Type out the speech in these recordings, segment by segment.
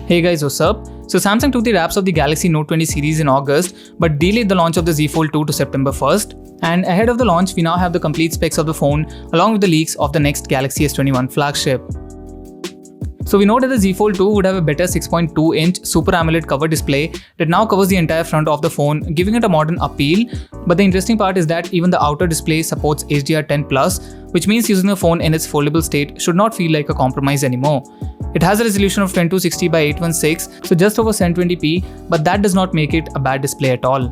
Hey guys, what's up? So Samsung took the wraps of the Galaxy Note 20 series in August, but delayed the launch of the Z Fold 2 to September 1st. And ahead of the launch, we now have the complete specs of the phone along with the leaks of the next Galaxy S21 flagship. So we know that the Z Fold 2 would have a better 6.2-inch Super AMOLED cover display that now covers the entire front of the phone, giving it a modern appeal. But the interesting part is that even the outer display supports HDR10+, which means using the phone in its foldable state should not feel like a compromise anymore. It has a resolution of 2260 by 816, so just over 720p, but that does not make it a bad display at all.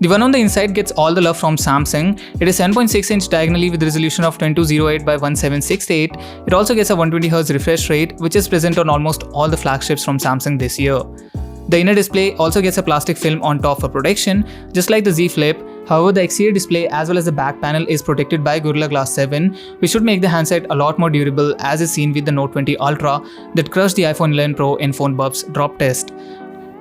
The one on the inside gets all the love from Samsung. It is 7.6-inch diagonally with a resolution of 2208 by 1768. It also gets a 120Hz refresh rate, which is present on almost all the flagships from Samsung this year. The inner display also gets a plastic film on top for protection, just like the Z Flip. However, the exterior display as well as the back panel is protected by Gorilla Glass 7, which should make the handset a lot more durable, as is seen with the Note 20 Ultra that crushed the iPhone 11 Pro in PhoneBubb's drop test.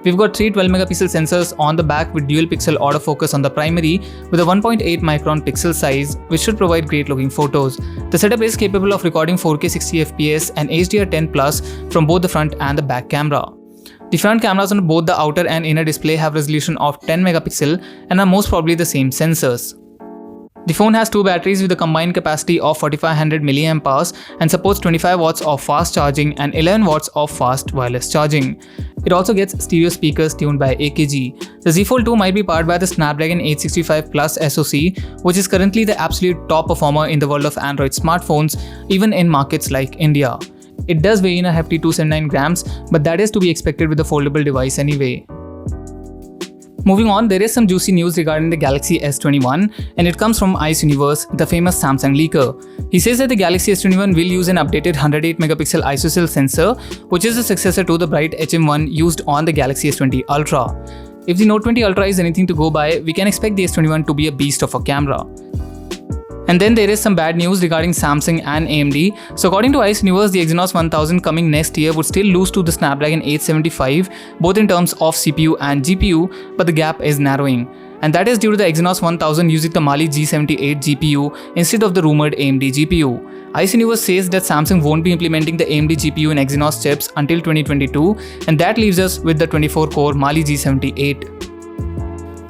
We've got three 12-megapixel sensors on the back with dual-pixel autofocus on the primary with a 1.8-micron pixel size, which should provide great-looking photos. The setup is capable of recording 4K 60fps and HDR10+ from both the front and the back camera. The front cameras on both the outer and inner display have resolution of 10 megapixel and are most probably the same sensors. The phone has two batteries with a combined capacity of 4500 mAh and supports 25 watts of fast charging and 11 watts of fast wireless charging. It also gets stereo speakers tuned by AKG. The Z Fold 2 might be powered by the Snapdragon 865 Plus SoC, which is currently the absolute top performer in the world of Android smartphones, even in markets like India. It does weigh in a hefty 279 grams, but that is to be expected with a foldable device anyway. Moving on, there is some juicy news regarding the Galaxy S21, and it comes from Ice Universe, the famous Samsung leaker. He says that the Galaxy S21 will use an updated 108-megapixel ISOCELL sensor, which is the successor to the bright HM1 used on the Galaxy S20 Ultra. If the Note 20 Ultra is anything to go by, we can expect the S21 to be a beast of a camera. And then there is some bad news regarding Samsung and AMD. So according to Ice Universe, the Exynos 1000 coming next year would still lose to the Snapdragon 875, both in terms of CPU and GPU, but the gap is narrowing. And that is due to the Exynos 1000 using the Mali G78 GPU instead of the rumored AMD GPU. Ice Universe says that Samsung won't be implementing the AMD GPU in Exynos chips until 2022, and that leaves us with the 24-core Mali G78.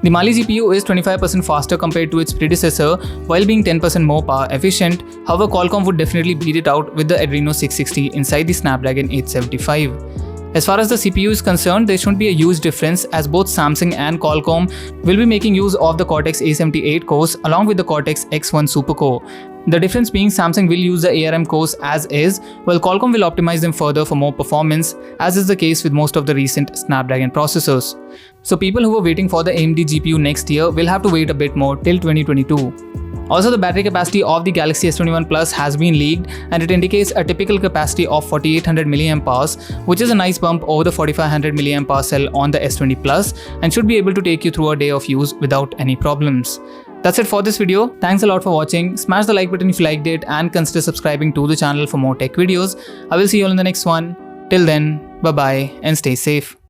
The Mali GPU is 25% faster compared to its predecessor while being 10% more power efficient. However, Qualcomm would definitely beat it out with the Adreno 660 inside the Snapdragon 875. As far as the CPU is concerned, there shouldn't be a huge difference as both Samsung and Qualcomm will be making use of the Cortex A78 cores along with the Cortex X1 supercore. The difference being Samsung will use the ARM cores as is, while Qualcomm will optimize them further for more performance, as is the case with most of the recent Snapdragon processors. So people who are waiting for the AMD GPU next year will have to wait a bit more till 2022. Also, the battery capacity of the Galaxy S21 Plus has been leaked, and it indicates a typical capacity of 4800 mAh, which is a nice bump over the 4500 mAh cell on the S20 Plus and should be able to take you through a day of use without any problems. That's it for this video. Thanks a lot for watching. Smash the like button if you liked it and consider subscribing to the channel for more tech videos. I will see you all in the next one. Till then, bye bye and stay safe.